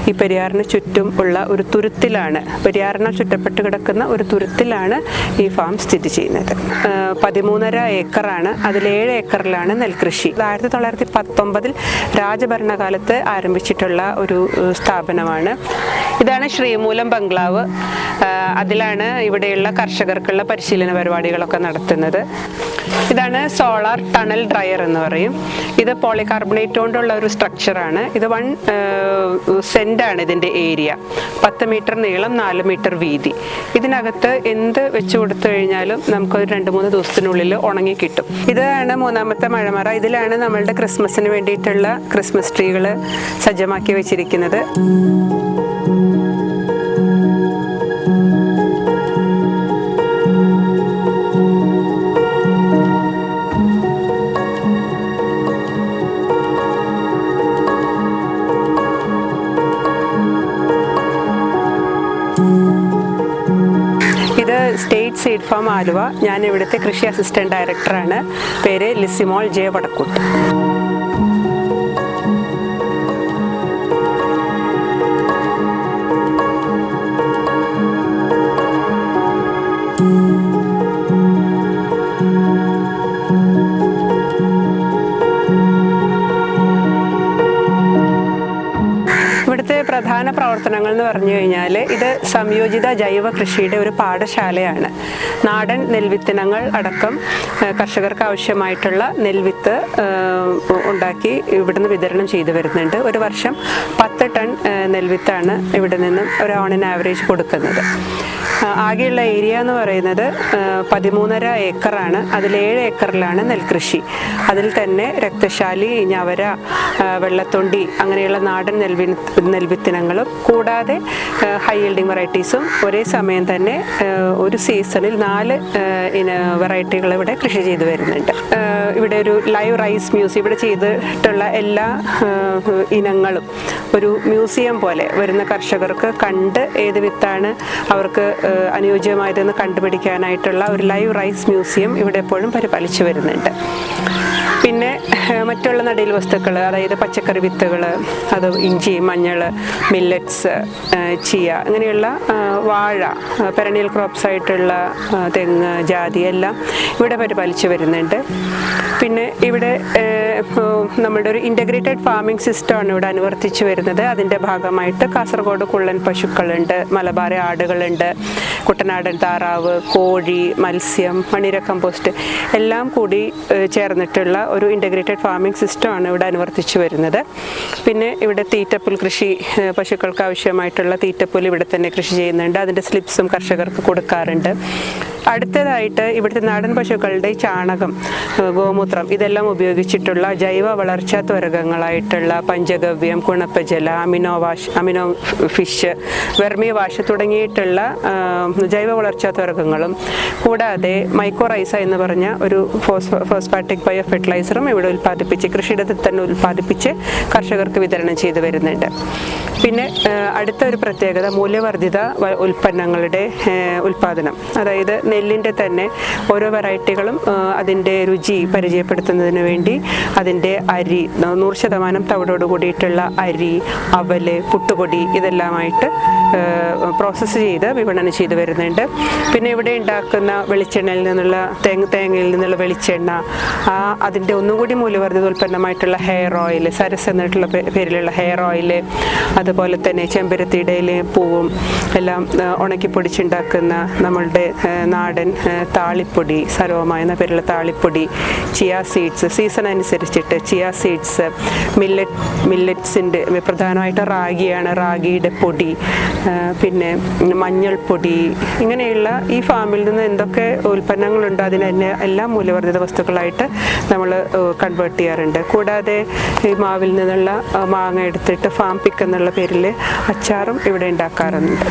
ഈ പെരിയാറിന് ചുറ്റും ഉള്ള ഒരു തുരുത്തിലാണ്, പെരിയാറിനാൽ ചുറ്റപ്പെട്ട് കിടക്കുന്ന ഒരു തുരുത്തിലാണ് ഈ ഫാം സ്ഥിതി ചെയ്യുന്നത്. 13.5 ഏക്കറാണ്. അതിൽ 7 ഏക്കറിലാണ് നെൽകൃഷി. 1919 രാജഭരണകാലത്ത് ആരംഭിച്ചിട്ടുള്ള ഒരു സ്ഥാപനമാണ്. ഇതാണ് ശ്രീമൂലം ബംഗ്ലാവ്. അതിലാണ് ഇവിടെയുള്ള കർഷകർക്കുള്ള പരിശീലന പരിപാടികളൊക്കെ നടത്തുന്നത്. ഇതാണ് സോളാർ ടണൽ ഡ്രയർ എന്ന് പറയും. ഇത് പോളികാർബണേറ്റ് കൊണ്ടുള്ള ഒരു സ്ട്രക്ചറാണ്. ഇത് 1 സെന്റാണ് ഇതിൻ്റെ ഏരിയ. 10 മീറ്റർ നീളം, 4 മീറ്റർ വീതി. ഇതിനകത്ത് എന്ത് വെച്ച് കൊടുത്തു കഴിഞ്ഞാലും നമുക്കൊരു 2-3 ദിവസത്തിനുള്ളിൽ ഉണങ്ങി കിട്ടും. ഇതാണ് 3ാമത്തെ മഴമറ. ഇതിലാണ് നമ്മളുടെ ക്രിസ്മസിന് വേണ്ടിയിട്ടുള്ള ക്രിസ്മസ് ട്രീകൾ സജ്ജമാക്കി വെച്ചിരിക്കുന്നത്. ഇത് സ്റ്റേറ്റ് സീഡ് ഫാം ആലുവ. ഞാൻ ഇവിടുത്തെ കൃഷി അസിസ്റ്റന്റ് ഡയറക്ടറാണ്. പേര് ലിസിമോൾ ജെ വടക്കൂട്ട്. ഇവിടുത്തെ പ്രധാന പ്രവർത്തനങ്ങൾ എന്ന് പറഞ്ഞു കഴിഞ്ഞാൽ ഇത് സംയോജിത ജൈവ കൃഷിയുടെ ഒരു പാഠശാലയാണ്. നാടൻ നെൽവിത്തിനങ്ങൾ അടക്കം കർഷകർക്ക് ആവശ്യമായിട്ടുള്ള നെൽവിത്ത് ഉണ്ടാക്കി ഇവിടുന്ന് വിതരണം ചെയ്തു വരുന്നുണ്ട്. ഒരു വർഷം 10 ടൺ നെൽവിത്താണ് ഇവിടെ നിന്നും ഒരു ഓൺ ആവറേജ് കൊടുക്കുന്നത്. ആകെയുള്ള ഏരിയ എന്ന് പറയുന്നത് 13.5 ഏക്കറാണ്. അതിൽ 7 ഏക്കറിലാണ് നെൽകൃഷി. അതിൽ തന്നെ രക്തശാലി, ഞവര, വെള്ളത്തൊണ്ടി അങ്ങനെയുള്ള നാടൻ നെൽവിത്തിനങ്ങളും കൂടാതെ ഹൈ യീൽഡിംഗ് വെറൈറ്റീസും ഒരേ സമയം തന്നെ ഒരു സീസണിൽ 4 വെറൈറ്റികൾ ഇവിടെ കൃഷി ചെയ്തു വരുന്നുണ്ട്. ഇവിടെ ഒരു ലൈവ് റൈസ് മ്യൂസിയം, ഇവിടെ ചെയ്തിട്ടുള്ള എല്ലാ ഇനങ്ങളും ഒരു മ്യൂസിയം പോലെ വരുന്ന കർഷകർക്ക് കണ്ട് ഏത് വിത്താണ് അവർക്ക് അനുയോജ്യമായതെന്ന് കണ്ടുപിടിക്കാനായിട്ടുള്ള ഒരു ലൈവ് റൈസ് മ്യൂസിയം ഇവിടെ എപ്പോഴും പരിപാലിച്ചു വരുന്നുണ്ട്. പിന്നെ മറ്റുള്ള നടീൽ വസ്തുക്കൾ, അതായത് പച്ചക്കറി വിത്തുകൾ, അത് ഇഞ്ചി, മഞ്ഞൾ, മില്ലറ്റ്സ്, ചിയ, അങ്ങനെയുള്ള വാഴ, പെരണിയൽ ക്രോപ്സ് ആയിട്ടുള്ള തെങ്ങ്, ജാതി എല്ലാം ഇവിടെ പരിപാലിച്ചു വരുന്നുണ്ട്. പിന്നെ ഇവിടെ നമ്മുടെ ഒരു ഇൻ്റഗ്രേറ്റഡ് ഫാമിംഗ് സിസ്റ്റമാണ് ഇവിടെ അനുവർത്തിച്ചു വരുന്നത്. അതിൻ്റെ ഭാഗമായിട്ട് കാസർഗോഡ് കുള്ളൻ പശുക്കളുണ്ട്, മലബാർ ആടുകളുണ്ട്, കുട്ടനാടൻ താറാവ്, കോഴി, മത്സ്യം, മണിര കമ്പോസ്റ്റ് എല്ലാം കൂടി ചേർന്നിട്ടുള്ള ഒരു ഇൻ്റഗ്രേറ്റഡ് ഫാമിംഗ് സിസ്റ്റമാണ് ഇവിടെ അനുവർത്തിച്ചു വരുന്നത്. പിന്നെ ഇവിടെ തീറ്റപ്പുൽ കൃഷി, പശുക്കൾക്ക് ആവശ്യമായിട്ടുള്ള തീറ്റപ്പുൽ ഇവിടെ തന്നെ കൃഷി ചെയ്യുന്നുണ്ട്. അതിൻ്റെ സ്ലിപ്സും കർഷകർക്ക് കൊടുക്കാറുണ്ട്. അടുത്തതായിട്ട് ഇവിടുത്തെ നാടൻ പശുക്കളുടെ ചാണകം, ഗോമൂത്രം ഇതെല്ലാം ഉപയോഗിച്ചിട്ടുള്ള ജൈവ വളർച്ചാ ത്വരകങ്ങളായിട്ടുള്ള പഞ്ചഗവ്യം, കുണപ്പജല, അമിനോ ഫിഷ്, വെർമി വാഷ് തുടങ്ങിയിട്ടുള്ള ജൈവ വളർച്ചാ ത്വരകങ്ങളും കൂടാതെ മൈക്കോറൈസ എന്ന് പറഞ്ഞ ഒരു ഫോസ്ഫാറ്റിക് ബയോ ഫെർട്ടിലൈസറും ഇവിടെ കൃഷിയിടത്തിൽ തന്നെ ഉൽപ്പാദിപ്പിച്ച് കർഷകർക്ക് വിതരണം ചെയ്തു വരുന്നുണ്ട്. പിന്നെ അടുത്ത ഒരു പ്രത്യേകത മൂല്യവർദ്ധിത ഉൽപ്പന്നങ്ങളുടെ ഉൽപ്പാദനം. അതായത് നെല്ലിൻ്റെ തന്നെ ഓരോ വെറൈറ്റികളും അതിൻ്റെ രുചി പരിചയപ്പെടുത്തുന്നതിന് വേണ്ടി അതിൻ്റെ അരി 100% തവിടോട് കൂടിയിട്ടുള്ള അരി, അവല്, പുട്ടുപൊടി ഇതെല്ലാമായിട്ട് പ്രോസസ്സ് ചെയ്ത് വിപണനം ചെയ്തു വരുന്നുണ്ട്. പിന്നെ ഇവിടെ ഉണ്ടാക്കുന്ന വെളിച്ചെണ്ണയിൽ നിന്നുള്ള തേങ്ങയിൽ നിന്നുള്ള വെളിച്ചെണ്ണ, അതിൻ്റെ ഒന്നുകൂടി മൂല്യവർദ്ധിത ഉൽപ്പന്നമായിട്ടുള്ള ഹെയർ ഓയിൽ, സരസ് എന്നിട്ടുള്ള പേരിലുള്ള ഹെയർ ഓയിൽ, അതുപോലെ തന്നെ ചെമ്പരത്തിയുടെ പൂവും എല്ലാം ഉണക്കി പൊടിച്ചുണ്ടാക്കുന്ന നമ്മളുടെ നാടൻ താളിപ്പൊടി, സരോമ എന്ന പേരുള്ള താളിപ്പൊടി, ചിയ സീഡ്സ്, സീസൺ അനുസരിച്ചിട്ട് ചിയ സീഡ്സ്, മില്ലറ്റ്സിൻ്റെ പ്രധാനമായിട്ട് റാഗിയാണ്, റാഗിയുടെ പൊടി, പിന്നെ മഞ്ഞൾപ്പൊടി, ഇങ്ങനെയുള്ള ഈ ഫാമിൽ നിന്ന് എന്തൊക്കെ ഉൽപ്പന്നങ്ങളുണ്ടോ അതിനെ എല്ലാം മൂല്യവർദ്ധിത വസ്തുക്കളായിട്ട് നമ്മൾ കൺവേർട്ട് ചെയ്യാറുണ്ട്. കൂടാതെ ഈ മാവിൽ നിന്നുള്ള മാങ്ങ എടുത്തിട്ട് ഫാം പിക്ക് എന്നുള്ള പേരിൽ അച്ചാറും ഇവിടെ ഉണ്ടാക്കാറുണ്ട്.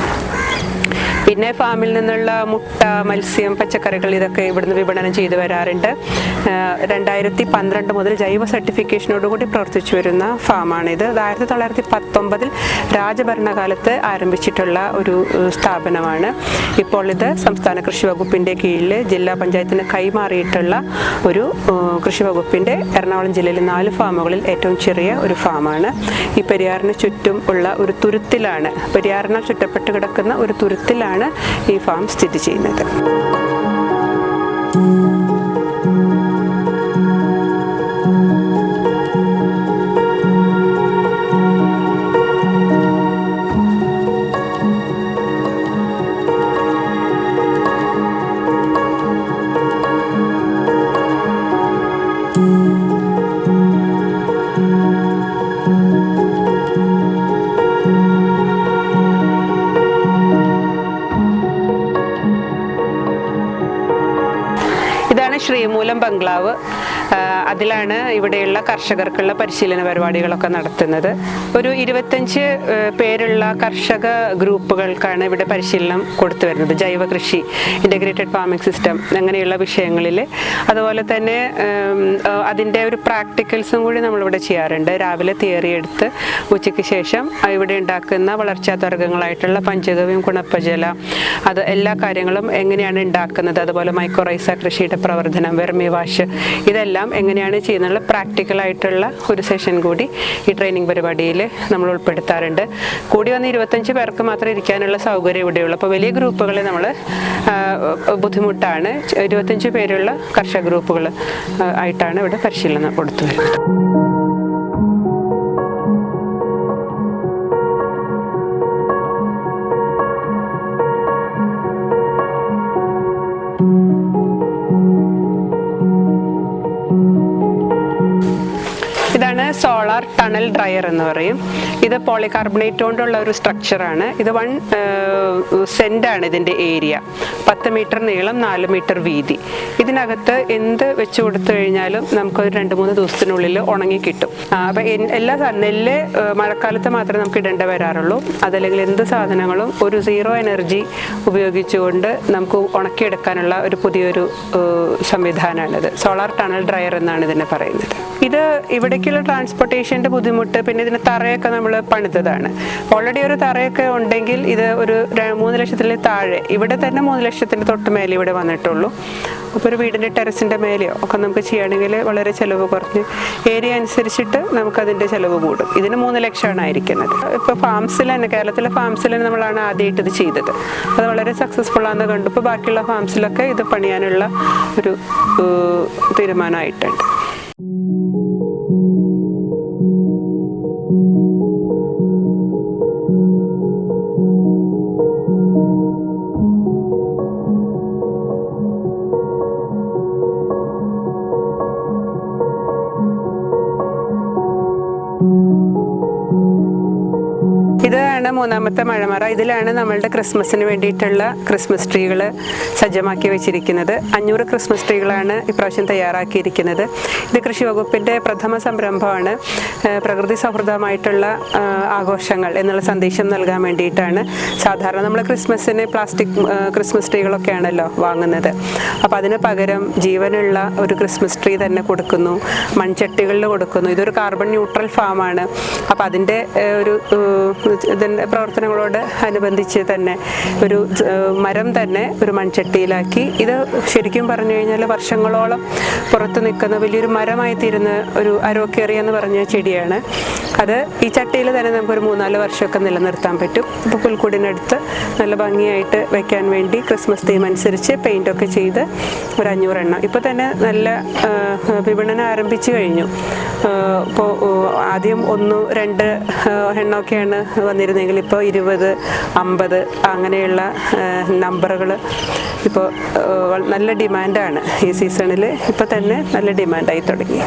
പിന്നെ ഫാമിൽ നിന്നുള്ള മുട്ട, മത്സ്യം, പച്ചക്കറികൾ ഇതൊക്കെ ഇവിടുന്ന് വിപണനം ചെയ്തു വരാറുണ്ട്. 2012 മുതൽ ജൈവ സർട്ടിഫിക്കേഷനോടുകൂടി പ്രവർത്തിച്ചു വരുന്ന ഫാമാണിത്. 1919 രാജഭരണകാലത്ത് ആരംഭിച്ചിട്ടുള്ള ഒരു സ്ഥാപനമാണ്. ഇപ്പോൾ ഇത് സംസ്ഥാന കൃഷി വകുപ്പിൻ്റെ കീഴിൽ ജില്ലാ പഞ്ചായത്തിന് കൈമാറിയിട്ടുള്ള ഒരു കൃഷി വകുപ്പിൻ്റെ എറണാകുളം ജില്ലയിലെ 4 ഫാമുകളിൽ ഏറ്റവും ചെറിയ ഒരു ഫാമാണ്. ഈ പെരിയാറിന് ചുറ്റും ഉള്ള ഒരു തുരുത്തിലാണ്, പെരിയാറിനാൽ ചുറ്റപ്പെട്ട് കിടക്കുന്ന ഒരു തുരുത്തിലാണ് ഈ ഫാം സ്ഥിതി ചെയ്യുന്നത്. ഇതാണ് ശ്രീമൂലം ബംഗ്ലാവ്. അതിലാണ് ഇവിടെയുള്ള കർഷകർക്കുള്ള പരിശീലന പരിപാടികളൊക്കെ നടത്തുന്നത്. ഒരു 25 പേരുള്ള കർഷക ഗ്രൂപ്പുകൾക്കാണ് ഇവിടെ പരിശീലനം കൊടുത്തു വരുന്നത്. ജൈവ കൃഷി, ഇൻ്റഗ്രേറ്റഡ് ഫാമിംഗ് സിസ്റ്റം അങ്ങനെയുള്ള വിഷയങ്ങളിൽ. അതുപോലെ തന്നെ അതിൻ്റെ ഒരു പ്രാക്ടിക്കൽസും കൂടി നമ്മളിവിടെ ചെയ്യാറുണ്ട്. രാവിലെ തിയറി എടുത്ത് ഉച്ചയ്ക്ക് ശേഷം ഇവിടെ ഉണ്ടാക്കുന്ന വളർച്ചാത്വർഗ്ഗങ്ങളായിട്ടുള്ള പഞ്ചഗവ്യം, ഗുണപ്പജല, അത് എല്ലാ കാര്യങ്ങളും എങ്ങനെയാണ് ഉണ്ടാക്കുന്നത്, അതുപോലെ മൈക്രോറൈസ കൃഷിയുടെ പ്രവർത്തനം, വെർമി വാഷ്, ഇതെല്ലാം എങ്ങനെയാണ് ചെയ്യുന്നുള്ള പ്രാക്ടിക്കലായിട്ടുള്ള ഒരു സെഷൻ കൂടി ഈ ട്രെയിനിങ് പരിപാടിയിൽ നമ്മൾ ഉൾപ്പെടുത്താറുണ്ട്. കൂടി വന്ന് 25 പേർക്ക് മാത്രമേ ഇരിക്കാനുള്ള സൗകര്യം ഇവിടെയുള്ളൂ. അപ്പോൾ വലിയ ഗ്രൂപ്പുകൾ നമ്മൾ ബുദ്ധിമുട്ടാണ്. 25 പേരുള്ള കർഷക ഗ്രൂപ്പുകൾ ആയിട്ടാണ് ഇവിടെ പരിശീലനം കൊടുത്തു വരുന്നത്. ഇതാണ് സോളാർ ടണൽ ഡ്രയർ എന്ന് പറയും. ഇത് പോളികാർബണേറ്റ് കൊണ്ടുള്ള ഒരു സ്ട്രക്ചറാണ്. ഇത് 1 സെൻറ്റാണ് ഇതിൻ്റെ ഏരിയ. 10 മീറ്റർ നീളം, 4 മീറ്റർ വീതി. ഇതിനകത്ത് എന്ത് വെച്ച് കൊടുത്തു കഴിഞ്ഞാലും നമുക്കൊരു 2-3 ദിവസത്തിനുള്ളിൽ ഉണങ്ങി കിട്ടും. അപ്പം എല്ലാ നെല്ല് മഴക്കാലത്ത് മാത്രമേ നമുക്ക് ഇടേണ്ട വരാറുള്ളൂ. അതല്ലെങ്കിൽ എന്ത് സാധനങ്ങളും ഒരു 0 എനർജി ഉപയോഗിച്ചുകൊണ്ട് നമുക്ക് ഉണക്കിയെടുക്കാനുള്ള ഒരു പുതിയൊരു സംവിധാനമാണിത്. സോളാർ ടണൽ ഡ്രയർ എന്നാണ് ഇതിനെ പറയുന്നത്. ഇത് ഇവിടേക്കുള്ള ട്രാൻസ്പോർട്ടേഷൻ്റെ ബുദ്ധിമുട്ട്, പിന്നെ ഇതിന് തറയൊക്കെ നമ്മൾ പണിതതാണ്. ഓൾറെഡി ഒരു തറയൊക്കെ ഉണ്ടെങ്കിൽ ഇത് ഒരു 3 ലക്ഷത്തിൽ താഴെ, ഇവിടെ തന്നെ 3 ലക്ഷത്തിന് തൊട്ട് മേലെ ഇവിടെ വന്നിട്ടുള്ളൂ. അപ്പോൾ ഒരു വീടിൻ്റെ ടെറസിൻ്റെ മേലെയോ ഒക്കെ നമുക്ക് ചെയ്യുകയാണെങ്കിൽ വളരെ ചിലവ് കുറഞ്ഞ് ഏരിയ അനുസരിച്ചിട്ട് നമുക്കതിൻ്റെ ചിലവ് കൂടും. ഇതിന് 3 ലക്ഷമാണ് ആയിരിക്കുന്നത്. ഇപ്പോൾ ഫാംസിൽ തന്നെ, കേരളത്തിലെ ഫാംസിൽ തന്നെ നമ്മളാണ് ആദ്യമായിട്ട് ഇത് ചെയ്തത്. അത് വളരെ സക്സസ്ഫുൾ ആണെന്ന് കണ്ടു. ഇപ്പോൾ ബാക്കിയുള്ള ഫാംസിലൊക്കെ ഇത് പണിയാനുള്ള ഒരു തീരുമാനമായിട്ടുണ്ട്. ഇതാണ് 3ാമത്തെ മഴമറ. ഇതിലാണ് നമ്മളുടെ ക്രിസ്മസിന് വേണ്ടിയിട്ടുള്ള ക്രിസ്മസ് ട്രീകൾ സജ്ജമാക്കി വെച്ചിരിക്കുന്നത്. 500 ക്രിസ്മസ് ട്രീകളാണ് ഇപ്രാവശ്യം തയ്യാറാക്കിയിരിക്കുന്നത്. ഇത് കൃഷി വകുപ്പിൻ്റെ പ്രഥമ സംരംഭമാണ്. പ്രകൃതി സൗഹൃദമായിട്ടുള്ള ആഘോഷങ്ങൾ എന്നുള്ള സന്ദേശം നൽകാൻ വേണ്ടിയിട്ടാണ്. സാധാരണ നമ്മൾ ക്രിസ്മസിന് പ്ലാസ്റ്റിക് ക്രിസ്മസ് ട്രീകളൊക്കെയാണല്ലോ വാങ്ങുന്നത്. അപ്പോൾ അതിന് പകരം ജീവനുള്ള ഒരു ക്രിസ്മസ് ട്രീ തന്നെ കൊടുക്കുന്നു, മൺചട്ടികളിൽ കൊടുക്കുന്നു. ഇതൊരു കാർബൺ ന്യൂട്രൽ ഫാമാണ്. അപ്പോൾ അതിൻ്റെ ഒരു ഇതിൻ്റെ പ്രവർത്തനങ്ങളോട് അനുബന്ധിച്ച് തന്നെ ഒരു മരം തന്നെ ഒരു മൺചട്ടിയിലാക്കി, ഇത് ശരിക്കും പറഞ്ഞു കഴിഞ്ഞാൽ വർഷങ്ങളോളം പുറത്ത് നിൽക്കുന്ന വലിയൊരു മരമായി തീരുന്ന ഒരു അരോക്കേറിയ എന്ന് പറഞ്ഞ ചെടിയാണ്. അത് ഈ ചട്ടിയിൽ തന്നെ നമുക്കൊരു 3-4 വർഷമൊക്കെ നിലനിർത്താൻ പറ്റും. ഇപ്പോൾ പുൽക്കൂടിനടുത്ത് നല്ല ഭംഗിയായിട്ട് വയ്ക്കാൻ വേണ്ടി ക്രിസ്മസ് തീം അനുസരിച്ച് പെയിൻ്റൊക്കെ ചെയ്ത് ഒരു 500 എണ്ണം ഇപ്പോൾ തന്നെ നല്ല വിപണനം ആരംഭിച്ചു കഴിഞ്ഞു. ഇപ്പോൾ ആദ്യം 1-2 എണ്ണമൊക്കെയാണ് വന്നിരുന്നെങ്കിൽ ഇപ്പോൾ 20, 50 അങ്ങനെയുള്ള നമ്പറുകൾ ഇപ്പോൾ നല്ല ഡിമാൻഡാണ്. ഈ സീസണിൽ ഇപ്പോൾ തന്നെ നല്ല ഡിമാൻഡായി തുടങ്ങി.